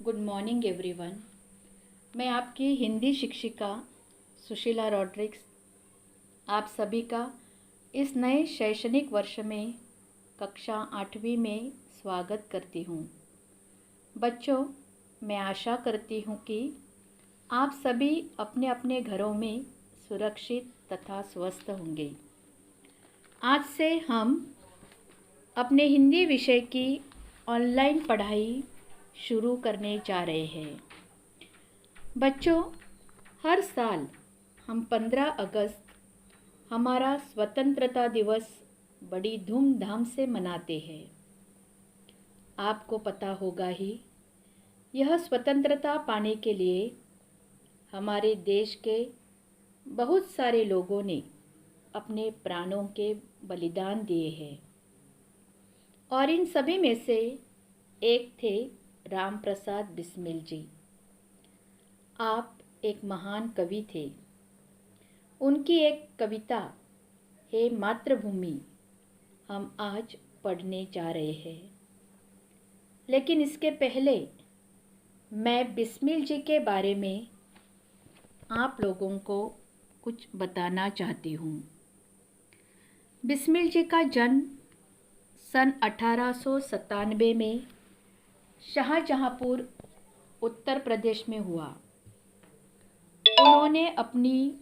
Good morning everyone. मैं आपकी हिंदी शिक्षिका सुशीला रॉड्रिक्स आप सभी का इस नए शैक्षणिक वर्ष में कक्षा 8वीं में स्वागत करती हूँ। बच्चों, मैं आशा करती हूँ कि आप सभी अपने अपने घरों में सुरक्षित तथा स्वस्थ होंगे। आज से हम अपने हिंदी विषय की ऑनलाइन पढ़ाई शुरू करने जा रहे हैं। बच्चों, हर साल हम 15 अगस्त हमारा स्वतंत्रता दिवस बड़ी धूमधाम से मनाते हैं। आपको पता होगा ही, यह स्वतंत्रता पाने के लिए हमारे देश के बहुत सारे लोगों ने अपने प्राणों के बलिदान दिए हैं और इन सभी में से एक थे राम प्रसाद बिस्मिल जी। आप एक महान कवि थे। उनकी एक कविता हे मातृभूमि हम आज पढ़ने जा रहे हैं। लेकिन इसके पहले मैं बिस्मिल जी के बारे में आप लोगों को कुछ बताना चाहती हूँ। बिस्मिल जी का जन्म सन 1897 में शाहजहाँपुर उत्तर प्रदेश में हुआ। उन्होंने अपनी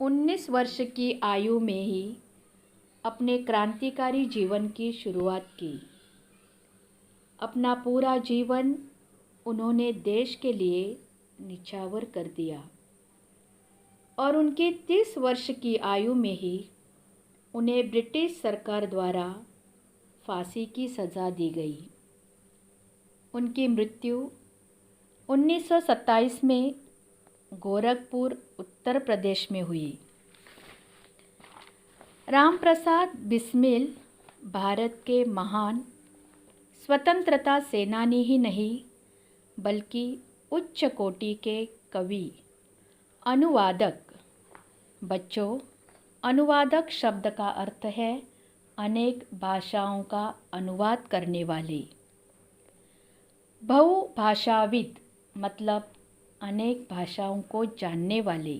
19 वर्ष की आयु में ही अपने क्रांतिकारी जीवन की शुरुआत की। अपना पूरा जीवन उन्होंने देश के लिए निछावर कर दिया और उनकी 30 वर्ष की आयु में ही उन्हें ब्रिटिश सरकार द्वारा फांसी की सज़ा दी गई। उनकी मृत्यु 1927 में गोरखपुर उत्तर प्रदेश में हुई। राम प्रसाद बिस्मिल भारत के महान स्वतंत्रता सेनानी ही नहीं बल्कि उच्च कोटि के कवि, अनुवादक। बच्चों, अनुवादक शब्द का अर्थ है अनेक भाषाओं का अनुवाद करने वाले। बहुभाषाविद मतलब अनेक भाषाओं को जानने वाले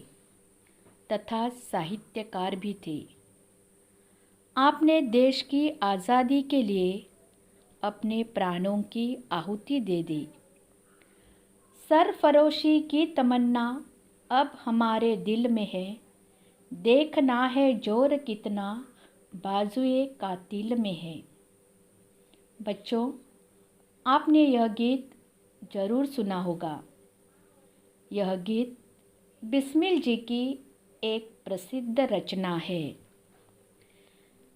तथा साहित्यकार भी थे। आपने देश की आज़ादी के लिए अपने प्राणों की आहुति दे दी। सरफरोशी की तमन्ना अब हमारे दिल में है, देखना है जोर कितना बाजुए कातिल में है। बच्चों, आपने यह गीत जरूर सुना होगा। यह गीत बिस्मिल जी की एक प्रसिद्ध रचना है।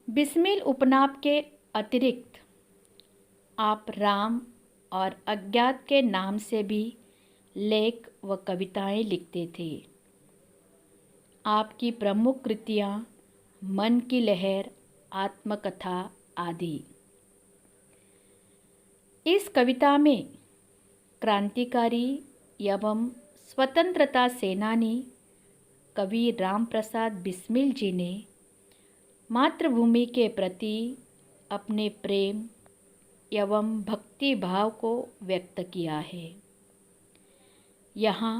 बिस्मिल उपनाम के अतिरिक्त आप राम और अज्ञात के नाम से भी लेख व कविताएं लिखते थे। आपकी प्रमुख कृतियाँ मन की लहर, आत्मकथा आदि। इस कविता में क्रांतिकारी एवं स्वतंत्रता सेनानी कवि राम प्रसाद बिस्मिल जी ने मातृभूमि के प्रति अपने प्रेम एवं भक्ति भाव को व्यक्त किया है। यहाँ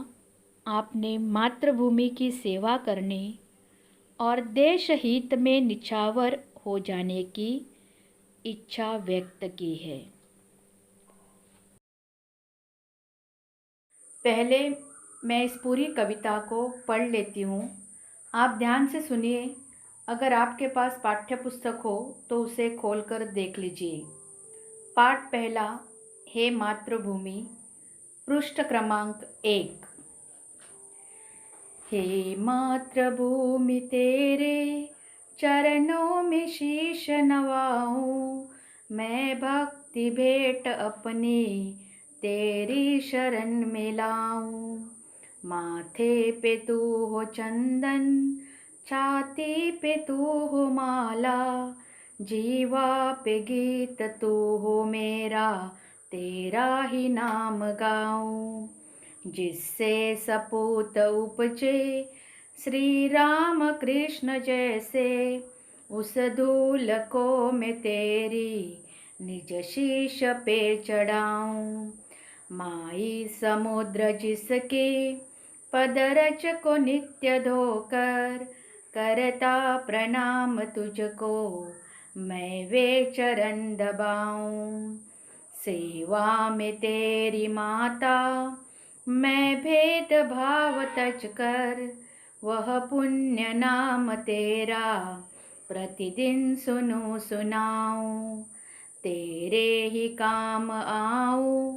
आपने मातृभूमि की सेवा करने और देश हित में निछावर हो जाने की इच्छा व्यक्त की है। पहले मैं इस पूरी कविता को पढ़ लेती हूँ। आप ध्यान से सुनिए। अगर आपके पास पाठ्य पुस्तक हो तो उसे खोलकर देख लीजिए। पाठ पहला, हे मातृभूमि, पृष्ठ क्रमांक 1। हे मातृभूमि तेरे चरणों में शीश नवाऊं, मैं भक्ति भेंट अपनी तेरी शरण में लाऊं। माथे पे तू हो चंदन, छाती पे तू हो माला, जीवा पे गीत तू हो मेरा, तेरा ही नाम गाऊं। जिससे सपूत उपजे श्री राम कृष्ण जैसे, उस धूल को मैं तेरी निज शीश पे चढ़ाऊं। माई समुद्र जिसके पदरज को नित्य धोकर, करता प्रणाम तुझको मैं वे चरण दबाऊं। सेवा में तेरी माता मैं भेद भाव तज कर, वह पुण्य नाम तेरा प्रतिदिन सुनूं सुनाऊं। तेरे ही काम आऊं,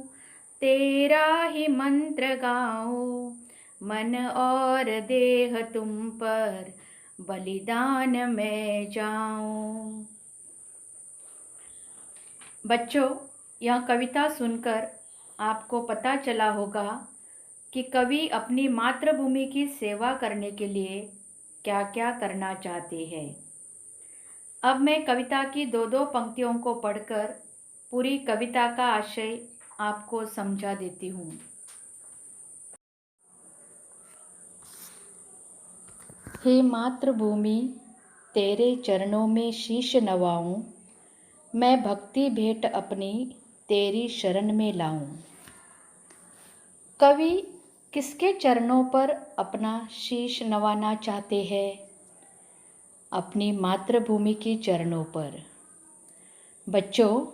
तेरा ही मंत्र गाऊं, मन और देह तुम पर बलिदान में जाऊं। बच्चों, यह कविता सुनकर आपको पता चला होगा कि कवि अपनी मातृभूमि की सेवा करने के लिए क्या क्या करना चाहते हैं। अब मैं कविता की दो पंक्तियों को पढ़कर पूरी कविता का आशय आपको समझा देती हूँ। हे मातृभूमि, तेरे चरणों में शीश नवाऊं, मैं भक्ति भेंट अपनी तेरी शरण में लाऊं। कवि किसके चरणों पर अपना शीश नवाना चाहते हैं? अपनी मातृभूमि की चरणों पर। बच्चों,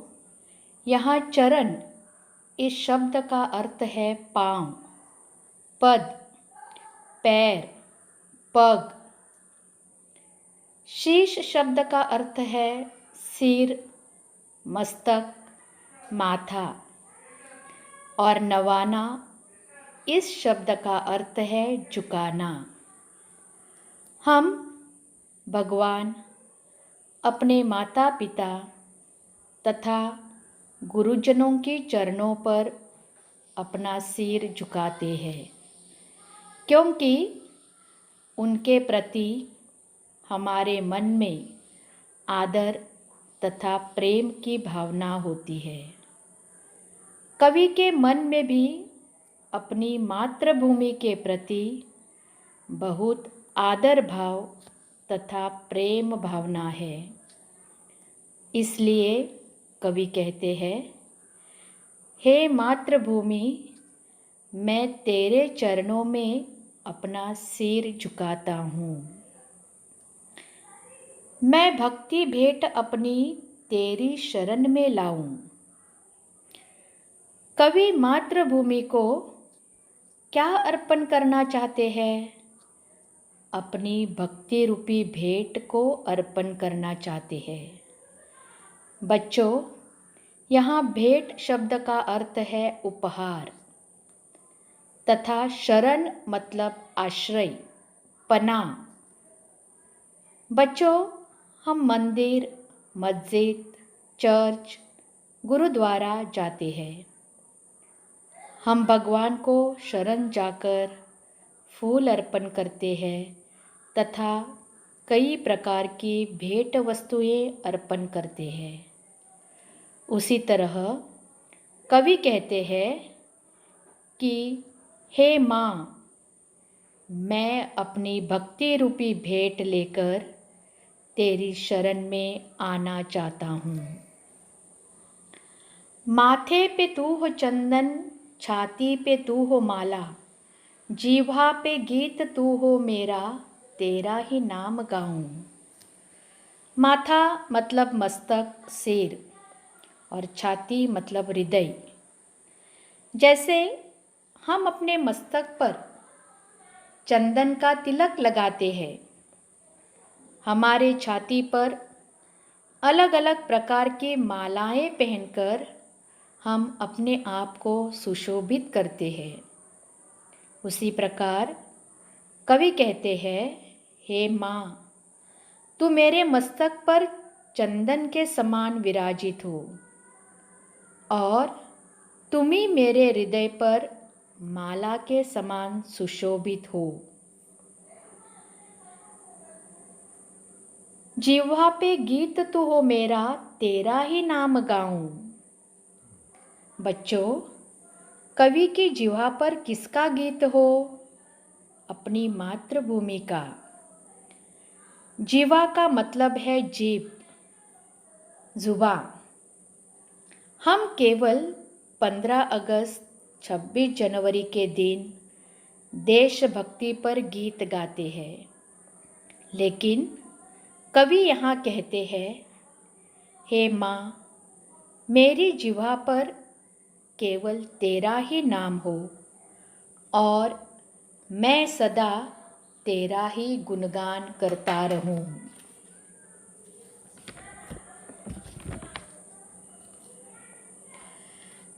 यहाँ चरण इस शब्द का अर्थ है पांव, पद, पैर, पग। शीश शब्द का अर्थ है सिर, मस्तक, माथा। और नवाना इस शब्द का अर्थ है झुकाना। हम भगवान अपने माता पिता तथा गुरुजनों के चरणों पर अपना सिर झुकाते हैं, क्योंकि उनके प्रति हमारे मन में आदर तथा प्रेम की भावना होती है। कवि के मन में भी अपनी मातृभूमि के प्रति बहुत आदर भाव तथा प्रेम भावना है। इसलिए कवि कहते हैं, हे मातृभूमि, मैं तेरे चरणों में अपना सिर झुकाता हूँ। मैं भक्ति भेंट अपनी तेरी शरण में लाऊं। कवि मातृभूमि को क्या अर्पण करना चाहते हैं? अपनी भक्ति रूपी भेंट को अर्पण करना चाहते हैं। बच्चों, यहाँ भेंट शब्द का अर्थ है उपहार तथा शरण मतलब आश्रय, पनाह। बच्चों, हम मंदिर, मस्जिद, चर्च, गुरुद्वारा जाते हैं। हम भगवान को शरण जाकर फूल अर्पण करते हैं तथा कई प्रकार की भेंट वस्तुएं अर्पण करते हैं। उसी तरह कवि कहते हैं कि हे माँ, मैं अपनी भक्ति रूपी भेंट लेकर तेरी शरण में आना चाहता हूँ। माथे पे तू हो चंदन, छाती पे तू हो माला, जीवा पे गीत तू हो मेरा, तेरा ही नाम गाऊं। माथा मतलब मस्तक, सिर, और छाती मतलब हृदय। जैसे हम अपने मस्तक पर चंदन का तिलक लगाते हैं, हमारे छाती पर अलग अलग प्रकार की मालाएं पहनकर हम अपने आप को सुशोभित करते हैं। उसी प्रकार कवि कहते हैं, हे माँ, तू मेरे मस्तक पर चंदन के समान विराजित हो और तुम ही मेरे हृदय पर माला के समान सुशोभित हो। जिह्वा पे गीत तू हो मेरा, तेरा ही नाम गाऊं। बच्चों, कवि की जिह्वा पर किसका गीत हो? अपनी मातृभूमि का। जिह्वा का मतलब है जीभ, जुबान। हम केवल 15 अगस्त 26 जनवरी के दिन देशभक्ति पर गीत गाते हैं, लेकिन कवि यहाँ कहते हैं, हे माँ, मेरी जिह्वा पर केवल तेरा ही नाम हो और मैं सदा तेरा ही गुणगान करता रहूं।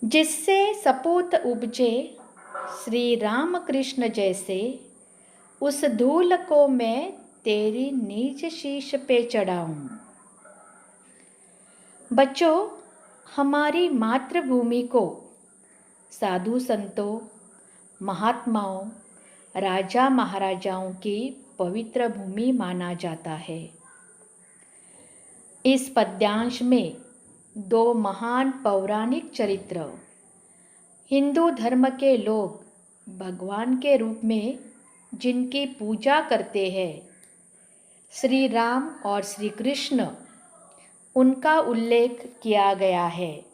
जिससे सपूत उपजे श्री राम कृष्ण जैसे, उस धूल को मैं तेरी नीज शीश पे चढ़ाऊं। बच्चों, हमारी मातृभूमि को साधु संतों, महात्माओं, राजा महाराजाओं की पवित्र भूमि माना जाता है। इस पद्यांश में 2 महान पौराणिक चरित्र हिंदू धर्म के लोग भगवान के रूप में जिनकी पूजा करते हैं, श्री राम और श्री कृष्ण, उनका उल्लेख किया गया है।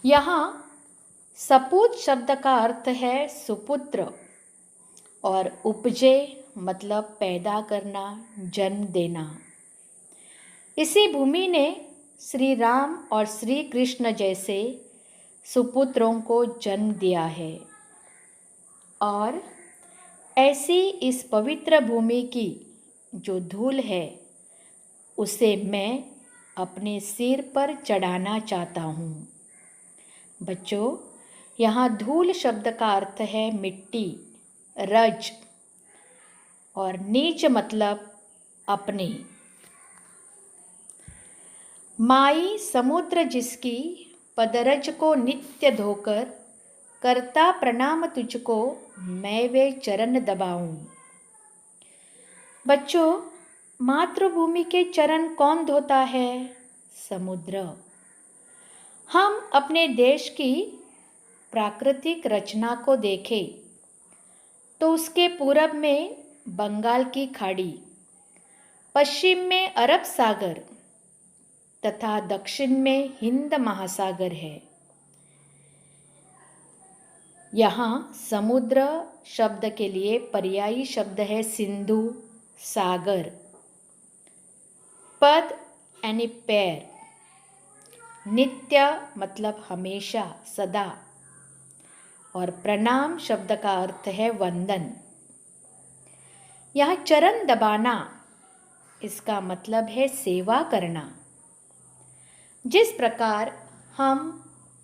यहाँ सपूत शब्द का अर्थ है सुपुत्र और उपजे मतलब पैदा करना, जन्म देना। इसी भूमि ने श्री राम और श्री कृष्ण जैसे सुपुत्रों को जन्म दिया है और ऐसी इस पवित्र भूमि की जो धूल है, उसे मैं अपने सिर पर चढ़ाना चाहता हूँ। बच्चों, यहाँ धूल शब्द का अर्थ है मिट्टी, रज, और नीच मतलब अपने। माई समुद्र जिसकी पदरज को नित्य धोकर, करता प्रणाम तुझको मैं वे चरण दबाऊं। बच्चों, मातृभूमि के चरण कौन धोता है? समुद्र। हम अपने देश की प्राकृतिक रचना को देखें तो उसके पूरब में बंगाल की खाड़ी, पश्चिम में अरब सागर तथा दक्षिण में हिंद महासागर है। यहाँ समुद्र शब्द के लिए पर्यायी शब्द है सिंधु, सागर। पद यानी पैर, नित्य मतलब हमेशा, सदा, और प्रणाम शब्द का अर्थ है वंदन। यहाँ चरण दबाना, इसका मतलब है सेवा करना। जिस प्रकार हम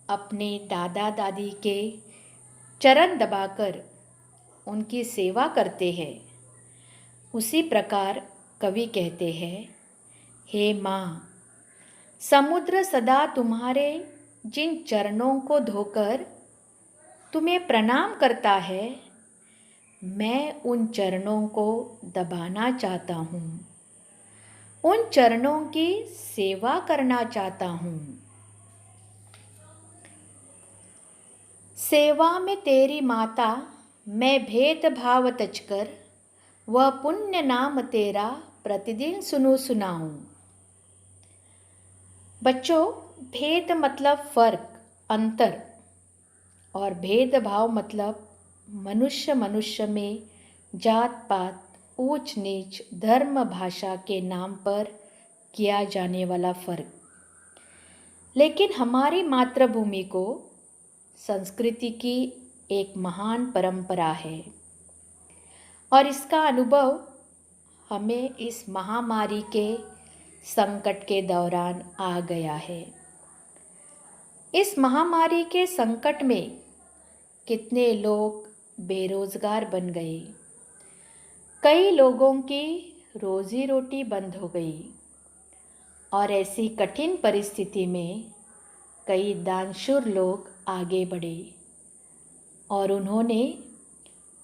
अपने दादा दादी के चरण दबाकर उनकी सेवा करते हैं, उसी प्रकार कवि कहते हैं, हे माँ, समुद्र सदा तुम्हारे जिन चरणों को धोकर तुम्हें प्रणाम करता है, मैं उन चरणों को दबाना चाहता हूँ, उन चरणों की सेवा करना चाहता हूँ। सेवा में तेरी माता मैं भेदभाव तजकर, वह पुण्य नाम तेरा प्रतिदिन सुनूं सुनाऊं। बच्चों, भेद मतलब फर्क, अंतर, और भेदभाव मतलब मनुष्य मनुष्य में जात पात, ऊंच नीच, धर्म, भाषा के नाम पर किया जाने वाला फर्क। लेकिन हमारी मातृभूमि को संस्कृति की एक महान परंपरा है और इसका अनुभव हमें इस महामारी के संकट के दौरान आ गया है। इस महामारी के संकट में कितने लोग बेरोजगार बन गए, कई लोगों की रोजी रोटी बंद हो गई और ऐसी कठिन परिस्थिति में कई दानशूर लोग आगे बढ़े और उन्होंने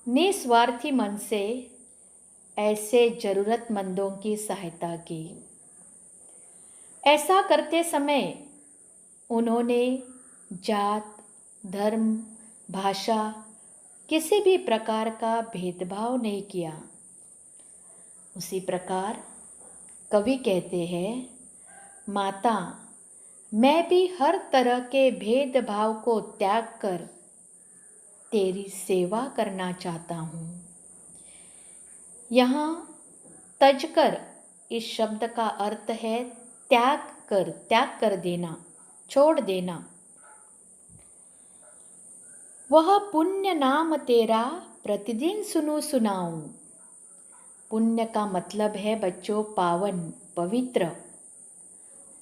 निस्वार्थी मन से ऐसे ज़रूरतमंदों की सहायता की। ऐसा करते समय उन्होंने जात, धर्म, भाषा, किसी भी प्रकार का भेदभाव नहीं किया। उसी प्रकार कवि कहते हैं, माता, मैं भी हर तरह के भेदभाव को त्याग कर तेरी सेवा करना चाहता हूँ। यहाँ तजकर इस शब्द का अर्थ है त्याग कर देना, छोड़ देना। वह पुण्य नाम तेरा प्रतिदिन सुनूं सुनाऊं। पुण्य का मतलब है बच्चों पावन, पवित्र।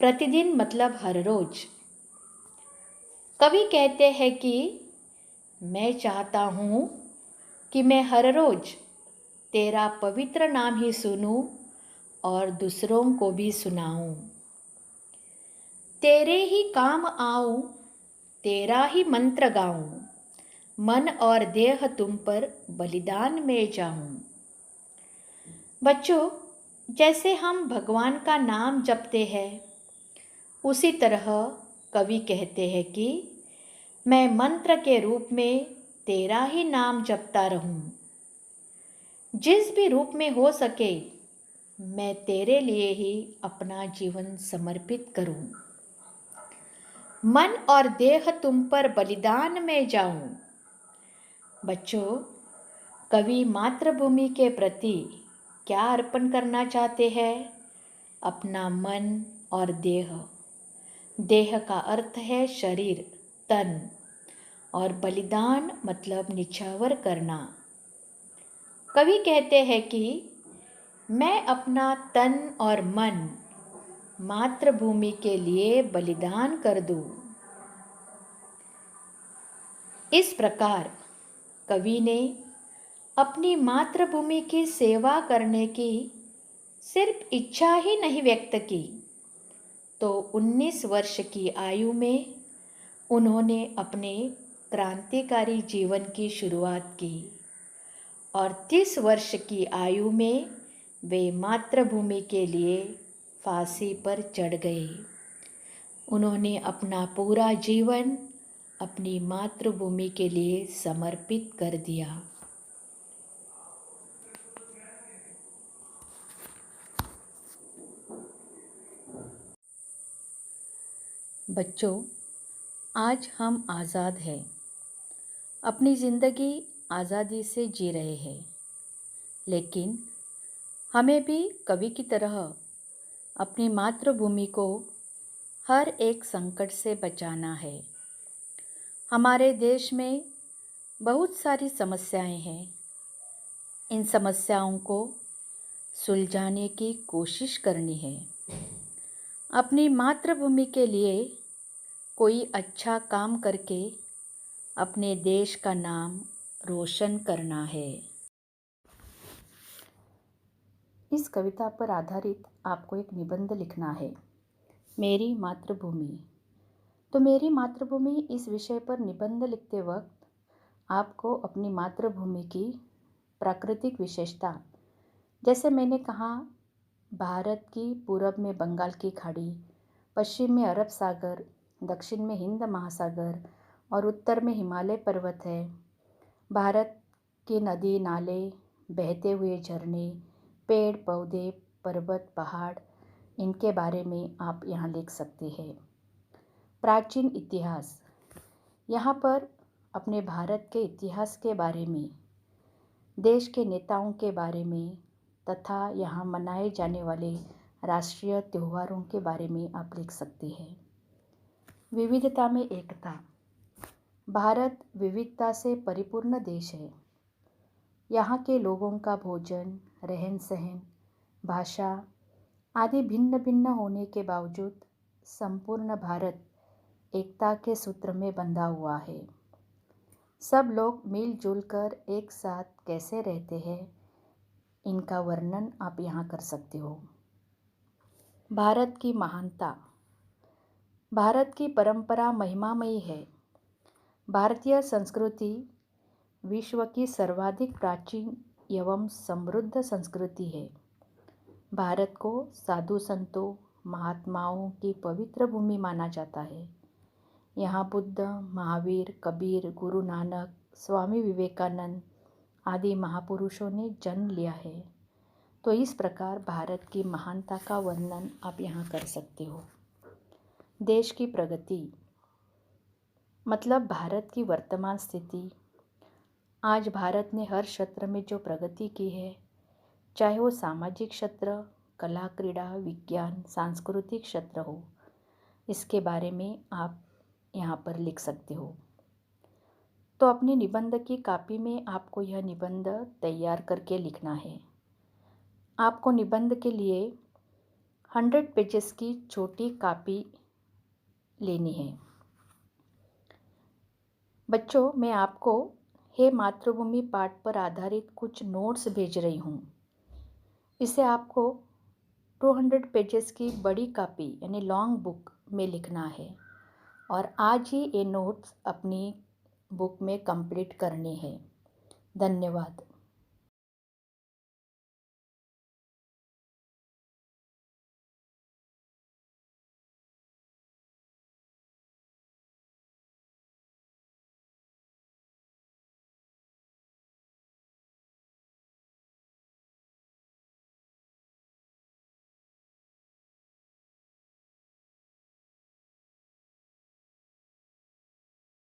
प्रतिदिन मतलब हर रोज। कवि कहते हैं कि मैं चाहता हूँ कि मैं हर रोज तेरा पवित्र नाम ही सुनूं और दूसरों को भी सुनाऊं। तेरे ही काम आऊं, तेरा ही मंत्र गाऊं, मन और देह तुम पर बलिदान में जाऊं। बच्चों, जैसे हम भगवान का नाम जपते हैं, उसी तरह कवि कहते हैं कि मैं मंत्र के रूप में तेरा ही नाम जपता रहूं। जिस भी रूप में हो सके मैं तेरे लिए ही अपना जीवन समर्पित करूं। मन और देह तुम पर बलिदान में जाऊं। बच्चों, कवि मातृभूमि के प्रति क्या अर्पण करना चाहते हैं? अपना मन और देह। देह का अर्थ है शरीर, तन, और बलिदान मतलब निछावर करना। कवि कहते हैं कि मैं अपना तन और मन मातृभूमि के लिए बलिदान कर दूं। इस प्रकार कवि ने अपनी मातृभूमि की सेवा करने की सिर्फ इच्छा ही नहीं व्यक्त की, तो 19 वर्ष की आयु में उन्होंने अपने क्रांतिकारी जीवन की शुरुआत की और 30 वर्ष की आयु में वे मातृभूमि के लिए फांसी पर चढ़ गए। उन्होंने अपना पूरा जीवन अपनी मातृभूमि के लिए समर्पित कर दिया। बच्चों, आज हम आज़ाद हैं, अपनी ज़िंदगी आज़ादी से जी रहे हैं, लेकिन हमें भी कवि की तरह अपनी मातृभूमि को हर एक संकट से बचाना है। हमारे देश में बहुत सारी समस्याएं हैं। इन समस्याओं को सुलझाने की कोशिश करनी है। अपनी मातृभूमि के लिए कोई अच्छा काम करके अपने देश का नाम रोशन करना है। इस कविता पर आधारित आपको एक निबंध लिखना है, मेरी मातृभूमि। तो मेरी मातृभूमि इस विषय पर निबंध लिखते वक्त आपको अपनी मातृभूमि की प्राकृतिक विशेषता, जैसे मैंने कहा, भारत की पूरब में बंगाल की खाड़ी, पश्चिम में अरब सागर, दक्षिण में हिंद महासागर और उत्तर में हिमालय पर्वत है। भारत के नदी नाले, बहते हुए झरने, पेड़ पौधे, पर्वत, पहाड़, इनके बारे में आप यहाँ लिख सकते हैं। प्राचीन इतिहास, यहाँ पर अपने भारत के इतिहास के बारे में, देश के नेताओं के बारे में तथा यहाँ मनाए जाने वाले राष्ट्रीय त्योहारों के बारे में आप लिख सकते हैं। विविधता में एकता, भारत विविधता से परिपूर्ण देश है। यहाँ के लोगों का भोजन, रहन सहन, भाषा आदि भिन्न भिन्न होने के बावजूद संपूर्ण भारत एकता के सूत्र में बंधा हुआ है। सब लोग मिलजुल कर एक साथ कैसे रहते हैं, इनका वर्णन आप यहाँ कर सकते हो। भारत की महानता, भारत की परंपरा महिमामयी है। भारतीय संस्कृति विश्व की सर्वाधिक प्राचीन एवं समृद्ध संस्कृति है। भारत को साधु संतों, महात्माओं की पवित्र भूमि माना जाता है। यहाँ बुद्ध, महावीर, कबीर, गुरु नानक, स्वामी विवेकानंद आदि महापुरुषों ने जन्म लिया है। तो इस प्रकार भारत की महानता का वर्णन आप यहाँ कर सकते हो। देश की प्रगति मतलब भारत की वर्तमान स्थिति। आज भारत ने हर क्षेत्र में जो प्रगति की है, चाहे वो सामाजिक क्षेत्र, कला, क्रीड़ा, विज्ञान, सांस्कृतिक क्षेत्र हो, इसके बारे में आप यहाँ पर लिख सकते हो। तो अपनी निबंध की कॉपी में आपको यह निबंध तैयार करके लिखना है। आपको निबंध के लिए 100 पेजेस की छोटी कॉपी लेनी है। बच्चों, मैं आपको हे मातृभूमि पाठ पर आधारित कुछ नोट्स भेज रही हूँ। इसे आपको 200 पेजेस की बड़ी कॉपी यानी लॉन्ग बुक में लिखना है और आज ही ये नोट्स अपनी बुक में कंप्लीट करने हैं। धन्यवाद।